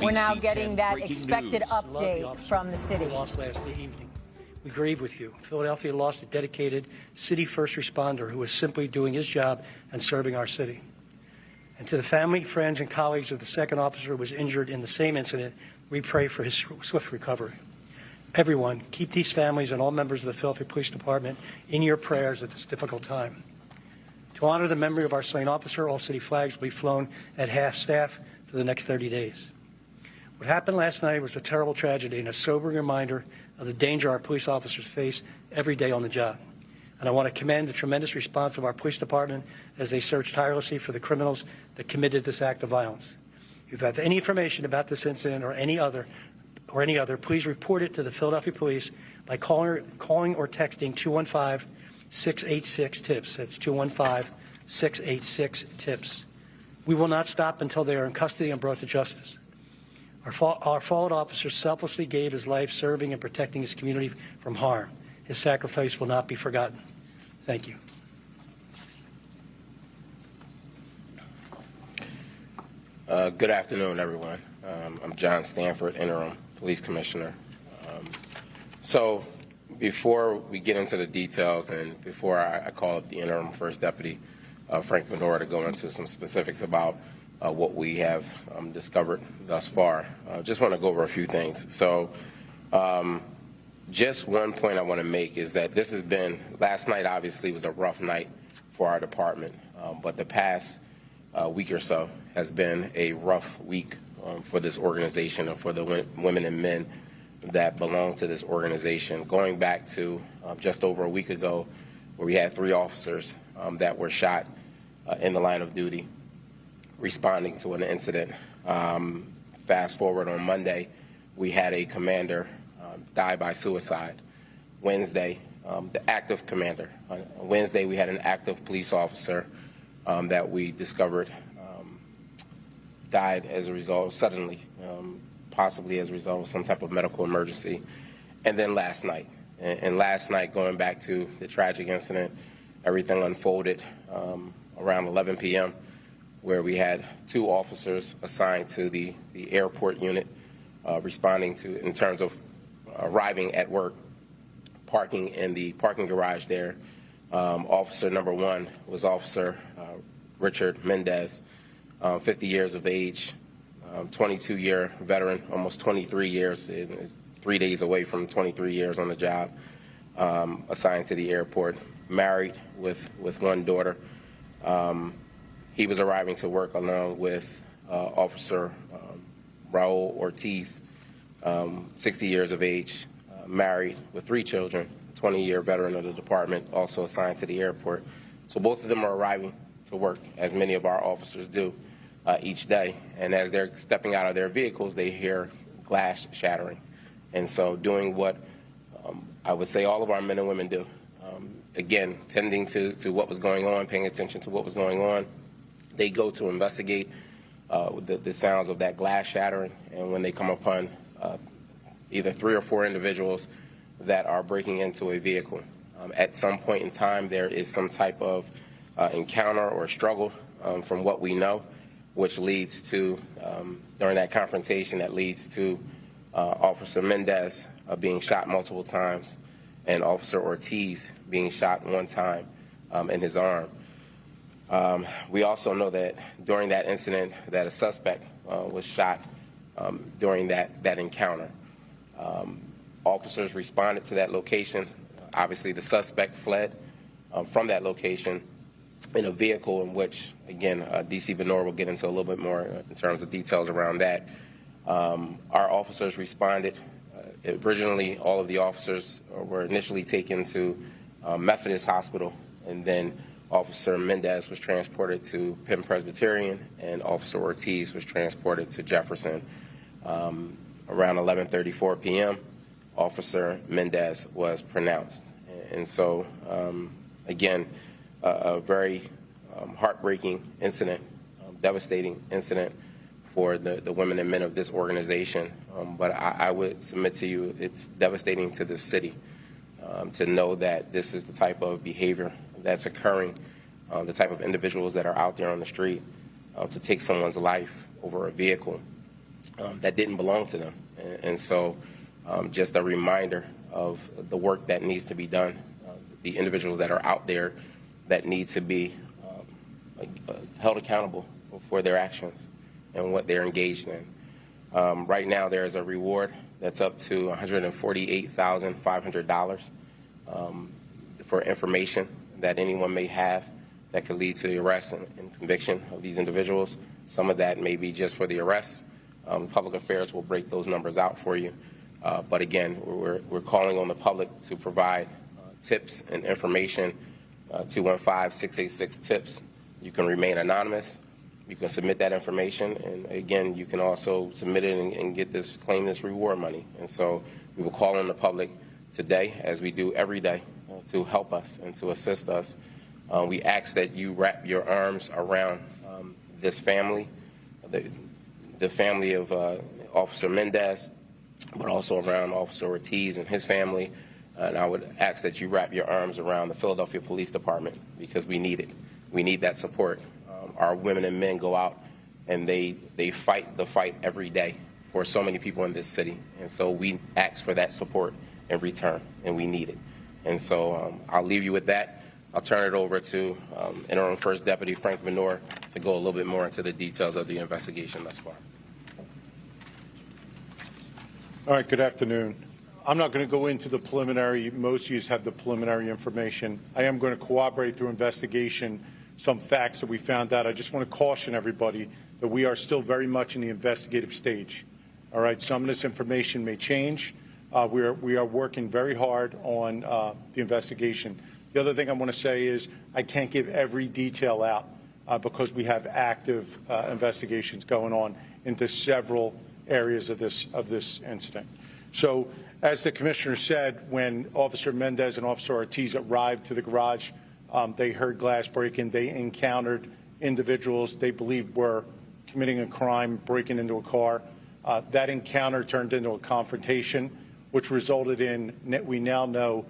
We're now getting that expected update from the city. Lost last evening. We grieve with you. Philadelphia lost a dedicated city first responder who was simply doing his job and serving our city. And to the family, friends, and colleagues of the second officer who was injured in the same incident, we pray for his swift recovery. Everyone, keep these families and all members of the Philadelphia Police Department in your prayers at this difficult time. To honor the memory of our slain officer, all city flags will be flown at half-staff for the next 30 days. What happened last night was a terrible tragedy and a sobering reminder of the danger our police officers face every day on the job. And I want to commend the tremendous response of our police department as they search tirelessly for the criminals that committed this act of violence. If you have any information about this incident or any other, please report it to the Philadelphia Police by calling or texting 215-686-TIPS. That's 215-686-TIPS. We will not stop until they are in custody and brought to justice. Our fallen officer selflessly gave his life serving and protecting his community from harm. His sacrifice will not be forgotten. Thank you. Good afternoon, everyone. I'm John Stanford, Interim Police Commissioner. So before we get into the details and before I call up the Interim First Deputy, Frank Venora, to go into some specifics about what we have discovered thus far, just want to go over a few things. So just one point I want to make is that this has been, last night obviously was a rough night for our department, but the past week or so has been a rough week for this organization and for the women and men that belong to this organization. Going back to just over a week ago, where we had 3 officers that were shot in the line of duty responding to an incident. Fast forward on Monday, we had a commander die by suicide. Wednesday, the active commander. On Wednesday, we had an active police officer that we discovered died as a result, suddenly, possibly as a result of some type of medical emergency. And then last night, last night, going back to the tragic incident, everything unfolded around 11 p.m., where we had 2 officers assigned to the airport unit responding to, in terms of arriving at work, parking in the parking garage there. Officer number 1 was Officer Richard Mendez, 50 years of age, 22-year veteran, almost 23 years, 3 days away from 23 years on the job, assigned to the airport, married with 1 daughter. He was arriving to work along with Officer Raul Ortiz, 60 years of age, married with 3 children, 20-year veteran of the department, also assigned to the airport. So both of them are arriving to work, as many of our officers do each day. And as they're stepping out of their vehicles, they hear glass shattering. And so doing what I would say all of our men and women do, again, tending to what was going on, paying attention to what was going on, they go to investigate the sounds of that glass shattering, and when they come upon either 3 or 4 individuals that are breaking into a vehicle, at some point in time there is some type of encounter or struggle from what we know, which leads to, during that confrontation, that leads to Officer Mendez being shot multiple times and Officer Ortiz being shot 1 time in his arm. We also know that during that incident that a suspect was shot during that encounter. Officers responded to that location. Obviously, the suspect fled from that location in a vehicle in which, again, DC Venora will get into a little bit more in terms of details around that. Our officers responded. Originally, all of the officers were initially taken to Methodist Hospital, and then Officer Mendez was transported to Penn Presbyterian, and Officer Ortiz was transported to Jefferson. Around 11:34 p.m., Officer Mendez was pronounced. And so, again, a very heartbreaking incident, devastating incident for the women and men of this organization. But I would submit to you, it's devastating to this city to know that this is the type of behavior that's occurring, the type of individuals that are out there on the street to take someone's life over a vehicle. that didn't belong to them. And so just a reminder of the work that needs to be done, the individuals that are out there that need to be held accountable for their actions and what they're engaged in. Right now, there is a reward that's up to $148,500 for information that anyone may have that could lead to the arrest and conviction of these individuals. Some of that may be just for the arrest. Public Affairs will break those numbers out for you. But again, we're calling on the public to provide tips and information. 215-686-TIPS. You can remain anonymous. You can submit that information, and again, you can also submit it and get this, claim this reward money. And so we will call on the public today, as we do every day, to help us and to assist us. We ask that you wrap your arms around this family, the family of Officer Mendez, but also around Officer Ortiz and his family. And I would ask that you wrap your arms around the Philadelphia Police Department, because we need it. We need that support. Our women and men go out and they fight the fight every day for so many people in this city. And so we ask for that support in return, and we need it. And so I'll leave you with that. I'll turn it over to Interim First Deputy Frank Venor to go a little bit more into the details of the investigation thus far. All right, good afternoon. I'm not going to go into the preliminary. Most of you have the preliminary information. I am going to corroborate through investigation some facts that we found out. I just want to caution everybody that we are still very much in the investigative stage. All right, some of this information may change. We are working very hard on the investigation. The other thing I want to say is I can't give every detail out because we have active investigations going on into several areas of this incident. So, as the Commissioner said, when Officer Mendez and Officer Ortiz arrived to the garage, they heard glass breaking. They encountered individuals they believed were committing a crime, breaking into a car. That encounter turned into a confrontation, which resulted in, we now know,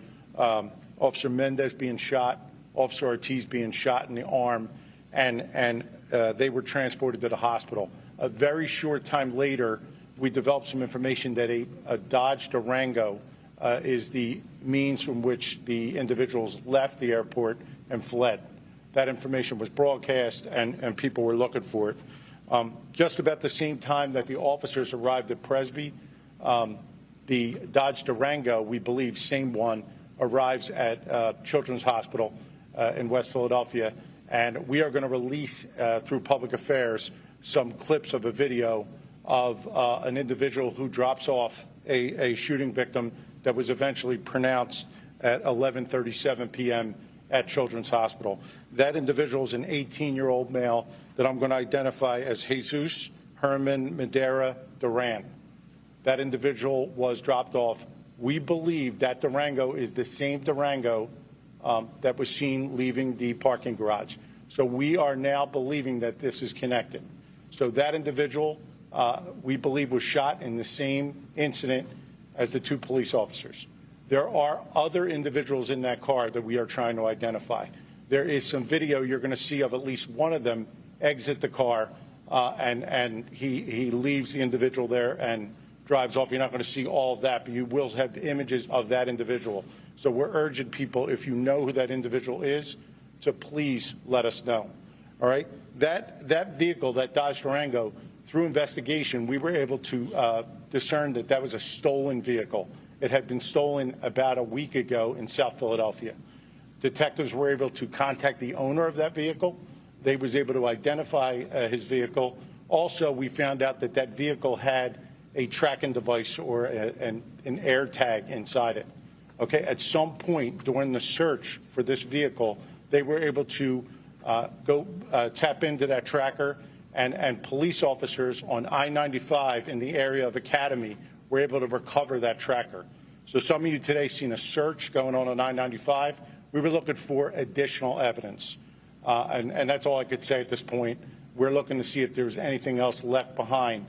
Officer Mendez being shot, Officer Ortiz being shot in the arm, and they were transported to the hospital. A very short time later, we developed some information that a Dodge Durango is the means from which the individuals left the airport and fled. That information was broadcast, and people were looking for it. Just about the same time that the officers arrived at Presby, the Dodge Durango, we believe same one, arrives at Children's Hospital in West Philadelphia, and we are going to release through Public Affairs some clips of a video of an individual who drops off a shooting victim that was eventually pronounced at 11:37 p.m. at Children's Hospital. That individual is an 18-year-old male that I'm going to identify as Jesus Herman Madera Duran. That individual was dropped off. We believe that Durango is the same Durango that was seen leaving the parking garage. So we are now believing that this is connected. So that individual, we believe, was shot in the same incident as the two police officers. There are other individuals in that car that we are trying to identify. There is some video you're going to see of at least one of them exit the car, and he leaves the individual there and drives off. You're not going to see all of that, but you will have images of that individual. So we're urging people, if you know who that individual is, to please let us know. All right? That vehicle, that Dodge Durango, through investigation, we were able to discern that that was a stolen vehicle. It had been stolen about a week ago in South Philadelphia. Detectives were able to contact the owner of that vehicle. They was able to identify his vehicle. Also, we found out that that vehicle had a tracking device or an air tag inside it. Okay, at some point during the search for this vehicle, they were able to tap into that tracker, and police officers on I-95 in the area of Academy were able to recover that tracker. So some of you today seen a search going on I-95. We were looking for additional evidence, and that's all I could say at this point. We're looking to see if there's anything else left behind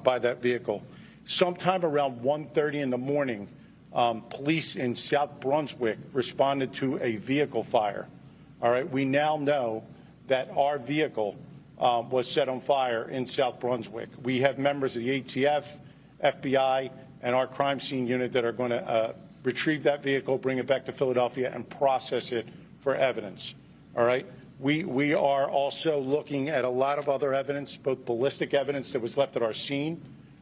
by that vehicle. Sometime around 1:30 in the morning, police in South Brunswick responded to a vehicle fire. All right, we now know that our vehicle was set on fire in South Brunswick. We have members of the ATF, FBI, and our crime scene unit that are going to retrieve that vehicle, bring it back to Philadelphia, and process it for evidence. All right? We are also looking at a lot of other evidence, both ballistic evidence that was left at our scene.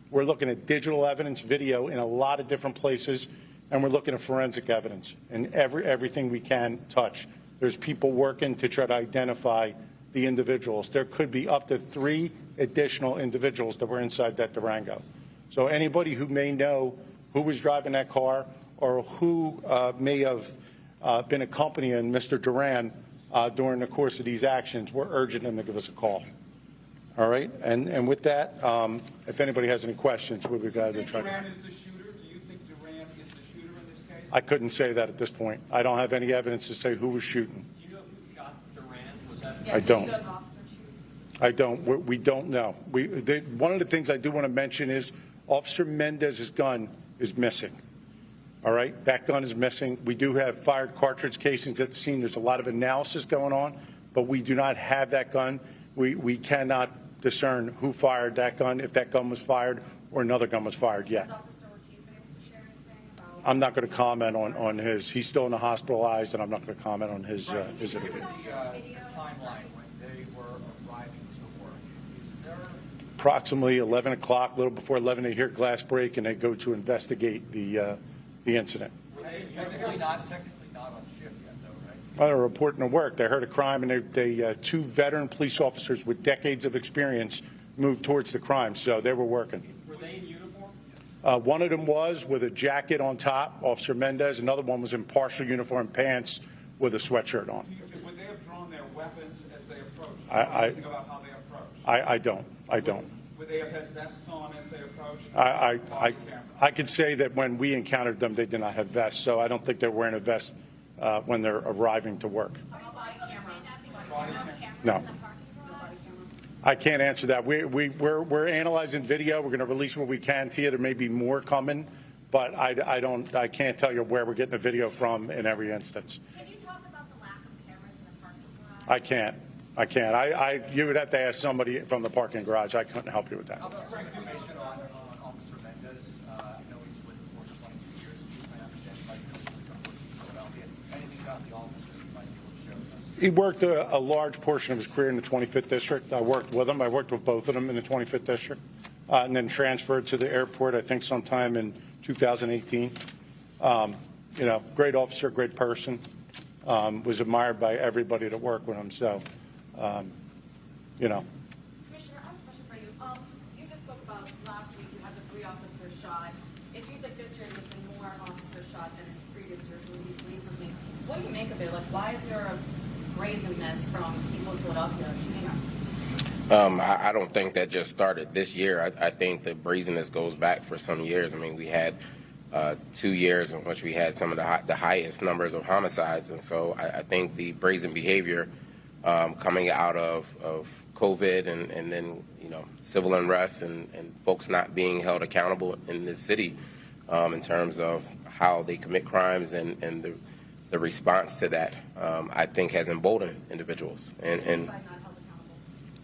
We're looking at digital evidence, video in a lot of different places, and we're looking at forensic evidence and everything we can touch. There's people working to try to identify the individuals. There could be up to 3 additional individuals that were inside that Durango. So anybody who may know who was driving that car or who may have been accompanying Mr. Duran during the course of these actions, we're urging them to give us a call. All right? And with that, if anybody has any questions, we'll be glad to try to. Duran is the shooter? Do you think Duran is the shooter in this case? I couldn't say that at this point. I don't have any evidence to say who was shooting. Do you know who shot Duran? Was that? I don't. I don't. We don't know. One of the things I do want to mention is Officer Mendez's gun is missing. All right? That gun is missing. We do have fired cartridge casings at the scene. There's a lot of analysis going on, but we do not have that gun. We cannot discern who fired that gun, if that gun was fired or another gun was fired yet. I'm not going to comment on his. He's still in the hospitalized, and I'm not going to comment on his interview. The timeline when they were arriving to work, is there? Approximately 11 o'clock, a little before 11, they hear glass break, and they go to investigate the incident. Were they technically not on shift yet, though, right? Well, they're reporting to work. They heard a crime, and they 2 veteran police officers with decades of experience moved towards the crime, so they were working. Were they in uniform? One of them was with a jacket on top, Officer Mendez. Another one was in partial uniform pants with a sweatshirt on. Would they have drawn their weapons as they approached? Think about how they approached. I don't. Would they have had vests on as they approached? I could say that when we encountered them, they did not have vests, so I don't think they're wearing a vest when they're arriving to work. No. I can't answer that. We're analyzing video. We're going to release what we can to you. There may be more coming, but I can't tell you where we're getting the video from in every instance. Can you talk about the lack of cameras in the parking garage? I can't. You would have to ask somebody from the parking garage. I couldn't help you with that. How about some information on Officer Mendez? I know he's with the force 22 years. I understand he might be able to come to Philadelphia. Anything about the officer you might be able to show us? He worked a large portion of his career in the 25th District. I worked with him. I worked with both of them in the 25th District, and then transferred to the airport, I think, sometime in 2018. Great officer, great person. Was admired by everybody that worked with him. So, Commissioner, I have a question for you. You just spoke about last week you had the 3 officers shot. It seems like this year there's been more officers shot than in previous years, at least recently. What do you make of it? Like, why is there a brazenness from people in Philadelphia shooting up? I don't think that just started this year. I think the brazenness goes back for some years. I mean, we had 2 years in which we had some of the highest numbers of homicides, and so I think the brazen behavior coming out of COVID and then civil unrest and folks not being held accountable in this city in terms of how they commit crimes and the response to that, I think has emboldened individuals. And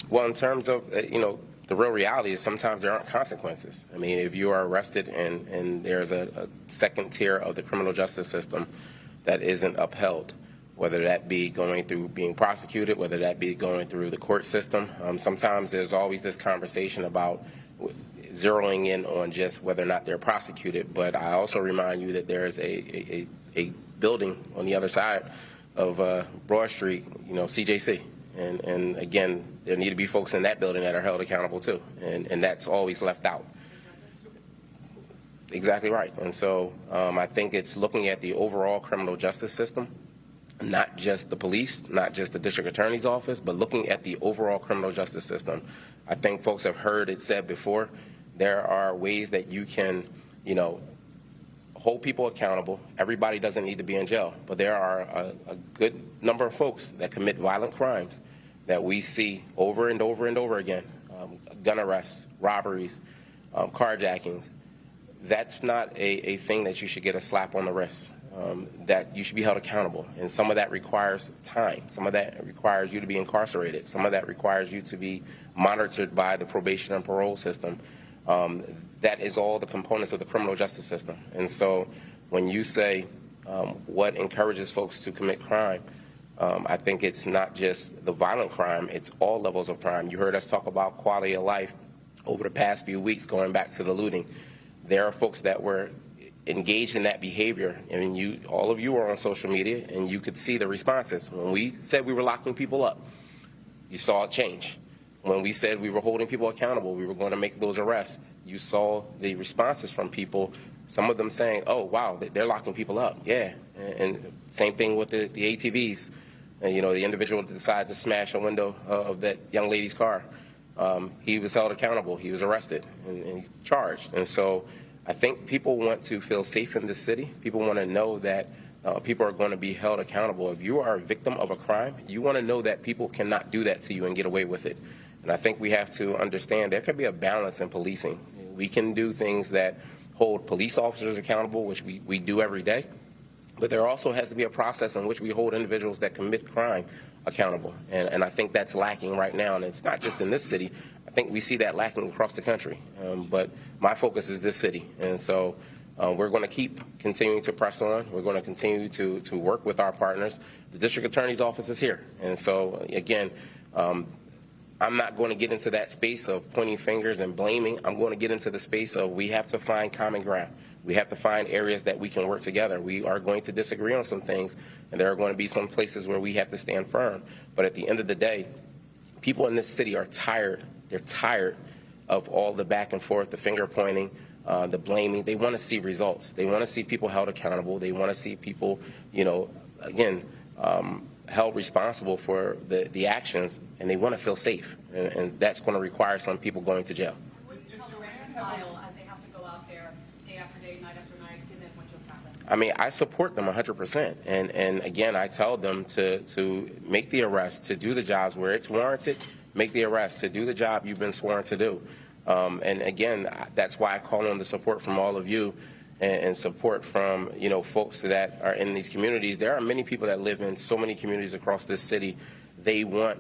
well, in terms of the real reality is sometimes there aren't consequences. I mean, if you are arrested and there's a second tier of the criminal justice system that isn't upheld, whether that be going through being prosecuted, whether that be going through the court system, sometimes there's always this conversation about zeroing in on just whether or not they're prosecuted. But I also remind you that there's a building on the other side of Broad Street, CJC. And again, there need to be folks in that building that are held accountable too, and that's always left out. Exactly right. And so I think it's looking at the overall criminal justice system, not just the police, not just the district attorney's office, but looking at the overall criminal justice system. I think folks have heard it said before, there are ways that you can, hold people accountable. Everybody doesn't need to be in jail, but there are a good number of folks that commit violent crimes that we see over and over and over again, gun arrests, robberies, carjackings. That's not a thing that you should get a slap on the wrist. that you should be held accountable. And some of that requires time. Some of that requires you to be incarcerated. Some of that requires you to be monitored by the probation and parole system. That is all the components of the criminal justice system. And so when you say what encourages folks to commit crime, I think it's not just the violent crime, it's all levels of crime. You heard us talk about quality of life over the past few weeks, going back to the looting. There are folks that were engaged in that behavior. I mean, all of you were on social media, and you could see the responses. When we said we were locking people up, you saw it change. When we said we were holding people accountable, we were going to make those arrests, you saw the responses from people, some of them saying, oh, wow, they're locking people up. Yeah, and same thing with the ATVs. And, the individual decided to smash a window of that young lady's car. He was held accountable. He was arrested and he's charged. And so I think people want to feel safe in the city. People want to know that people are going to be held accountable. If you are a victim of a crime, you want to know that people cannot do that to you and get away with it. And I think we have to understand there could be a balance in policing. We can do things that hold police officers accountable, which we do every day. But there also has to be a process in which we hold individuals that commit crime accountable. And I think that's lacking right now. And it's not just in this city. I think we see that lacking across the country. But my focus is this city. And so we're going to keep continuing to press on. We're going to continue to work with our partners. The district attorney's office is here. And so, again, I'm not going to get into that space of pointing fingers and blaming. I'm going to get into the space of we have to find common ground. We have to find areas that we can work together. We are going to disagree on some things, and there are going to be some places where we have to stand firm. But at the end of the day, people in this city are tired. They're tired of all the back and forth, the finger pointing, the blaming. They want to see results. They want to see people held accountable. They want to see people, held responsible for the actions, and they want to feel safe. And that's going to require some people going to jail. As they have to go out there day after day, night after night, given what just happened? I mean, I support them 100%. And again, I tell them to make the arrest, to do the jobs where it's warranted, make the arrest, to do the job you've been sworn to do. And again, that's why I call on the support from all of you and support from, folks that are in these communities. There are many people that live in so many communities across this city. They want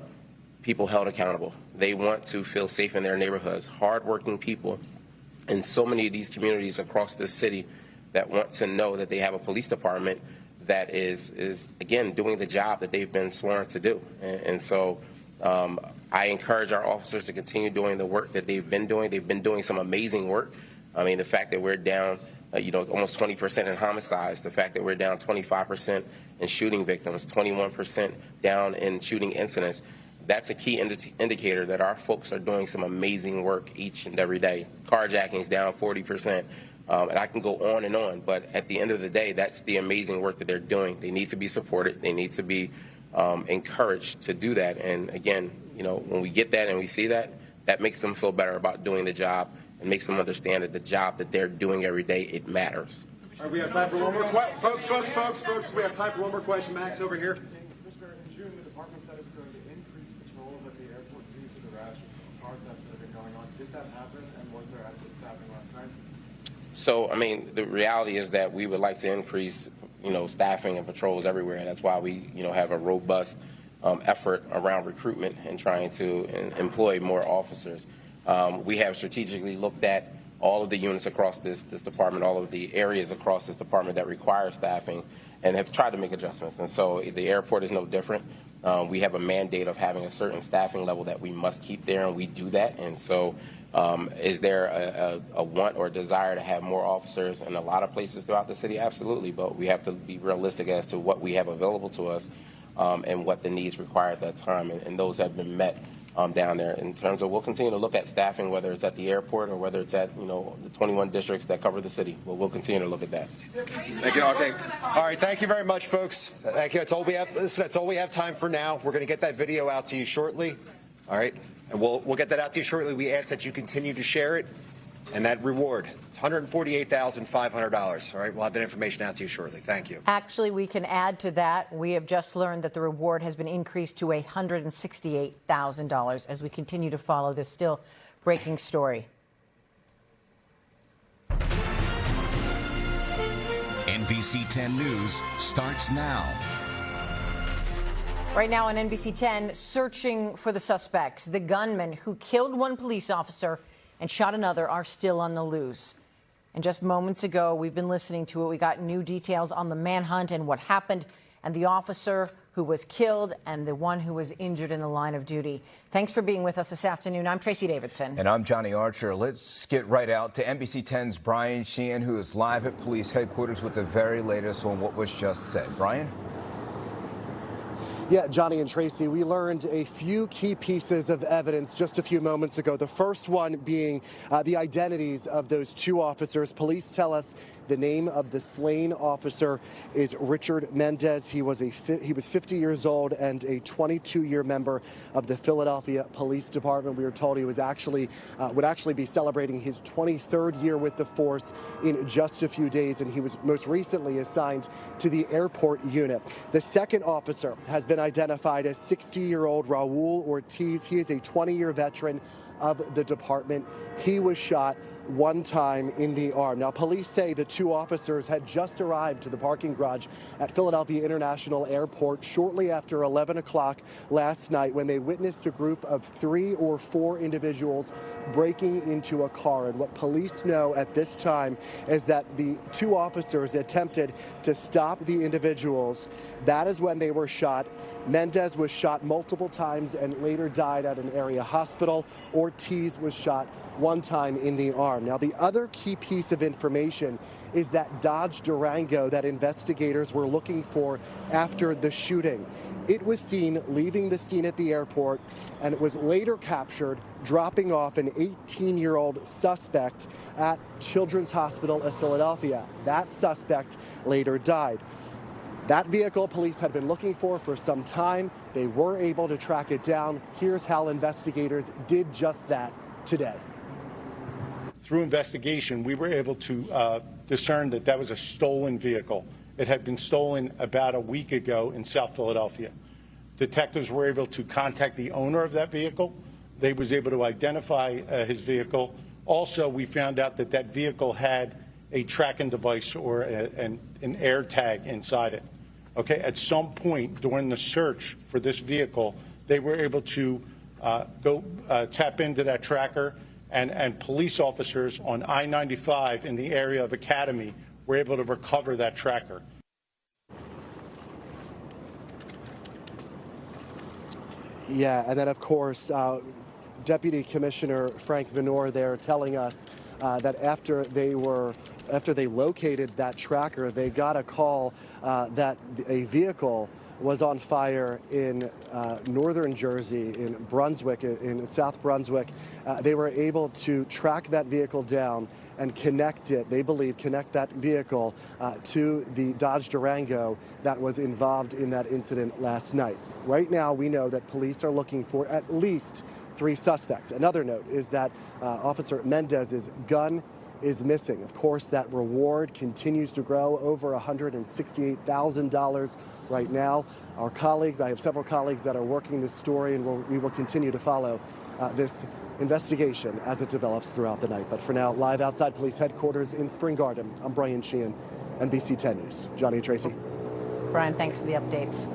people held accountable. They want to feel safe in their neighborhoods. Hardworking people in so many of these communities across this city that want to know that they have a police department that is again, doing the job that they've been sworn to do. And so I encourage our officers to continue doing the work that they've been doing. They've been doing some amazing work. I mean, the fact that we're down, almost 20% in homicides, the fact that we're down 25% in shooting victims, 21% down in shooting incidents, that's a key indicator that our folks are doing some amazing work each and every day. Carjackings down 40%. And I can go on and on, but at the end of the day, that's the amazing work that they're doing. They need to be supported. They need to be encouraged to do that. And again, when we get that and we see that, that makes them feel better about doing the job and makes them understand that the job that they're doing every day, it matters. All right, we have time for one more question. Folks, we have time for one more question. Max, over here. Commissioner, in June, the department said it was going to increase patrols at the airport due to the rash of car thefts that have been going on. Did that happen, and was there adequate staffing last night? So, I mean, the reality is that we would like to increase, staffing and patrols everywhere. That's why we, have a robust effort around recruitment and trying to employ more officers. We have strategically looked at all of the units across this department, all of the areas across this department that require staffing, and have tried to make adjustments. And so the airport is no different. We have a mandate of having a certain staffing level that we must keep there, and we do that. And so is there a want or desire to have more officers in a lot of places throughout the city? Absolutely, but we have to be realistic as to what we have available to us and what the needs require at that time, and those have been met down there. In terms of, we'll continue to look at staffing, whether it's at the airport or whether it's at the 21 districts that cover the city. Well, we'll continue to look at that. Thank you. Okay. All right. Thank you very much, folks. Thank you. That's all we have. Listen, that's all we have time for now. We're going to get that video out to you shortly. All right, and we'll get that out to you shortly. We ask that you continue to share it, and that reward, it's $148,500. All right, we'll have that information out to you shortly. Thank you. Actually, we can add to that. We have just learned that the reward has been increased to $168,000 as we continue to follow this still breaking story. NBC10 News starts now. Right now on NBC 10, searching for the suspects. The gunmen who killed one police officer and shot another are still on the loose. And just moments ago, we've been listening to it. We got new details on the manhunt and what happened, and the officer who was killed and the one who was injured in the line of duty. Thanks for being with us this afternoon. I'm Tracy Davidson. And I'm Johnny Archer. Let's get right out to NBC 10's Brian Sheehan, who is live at police headquarters with the very latest on what was just said. Brian? Yeah, Johnny and Tracy, we learned a few key pieces of evidence just a few moments ago. The first one being the identities of those two officers. Police tell us the name of the slain officer is Richard Mendez. He was 50 years old and a 22-year member of the Philadelphia Police Department. We were told he was would actually be celebrating his 23rd year with the force in just a few days, and he was most recently assigned to the airport unit. The second officer has been identified as 60-year-old Raul Ortiz. He is a 20-year veteran of the department. He was shot one time in the arm. Now, police say the two officers had just arrived to the parking garage at Philadelphia International Airport shortly after 11 o'clock last night when they witnessed a group of 3 or 4 individuals breaking into a car. And what police know at this time is that the two officers attempted to stop the individuals. That is when they were shot. Mendez was shot multiple times and later died at an area hospital. Ortiz was shot one time in the arm. Now, the other key piece of information is that Dodge Durango that investigators were looking for after the shooting. It was seen leaving the scene at the airport, and it was later captured dropping off an 18-year-old suspect at Children's Hospital of Philadelphia. That suspect later died. That vehicle police had been looking for some time. They were able to track it down. Here's how investigators did just that today. Through investigation, we were able to discern that that was a stolen vehicle. It had been stolen about a week ago in South Philadelphia. Detectives were able to contact the owner of that vehicle. They was able to identify his vehicle. Also, we found out that that vehicle had a tracking device or an air tag inside it. Okay, at some point during the search for this vehicle, they were able to tap into that tracker, and police officers on I-95 in the area of Academy were able to recover that tracker. Yeah, and then of course, Deputy Commissioner Frank Venor there telling us that after they located that tracker, they got a call that a vehicle was on fire in northern Jersey, in Brunswick, in South Brunswick. They were able to track that vehicle down and connect it, they believe, connect that vehicle to the Dodge Durango that was involved in that incident last night. Right now, we know that police are looking for at least 3 suspects. Another note is that Officer Mendez's gun is missing. Of course, that reward continues to grow, over $168,000 right now. Our colleagues, I have several colleagues that are working this story, and we will continue to follow this investigation as it develops throughout the night. But for now, live outside police headquarters in Spring Garden, I'm Brian Sheehan, NBC 10 News. Johnny and Tracy. Brian, thanks for the updates.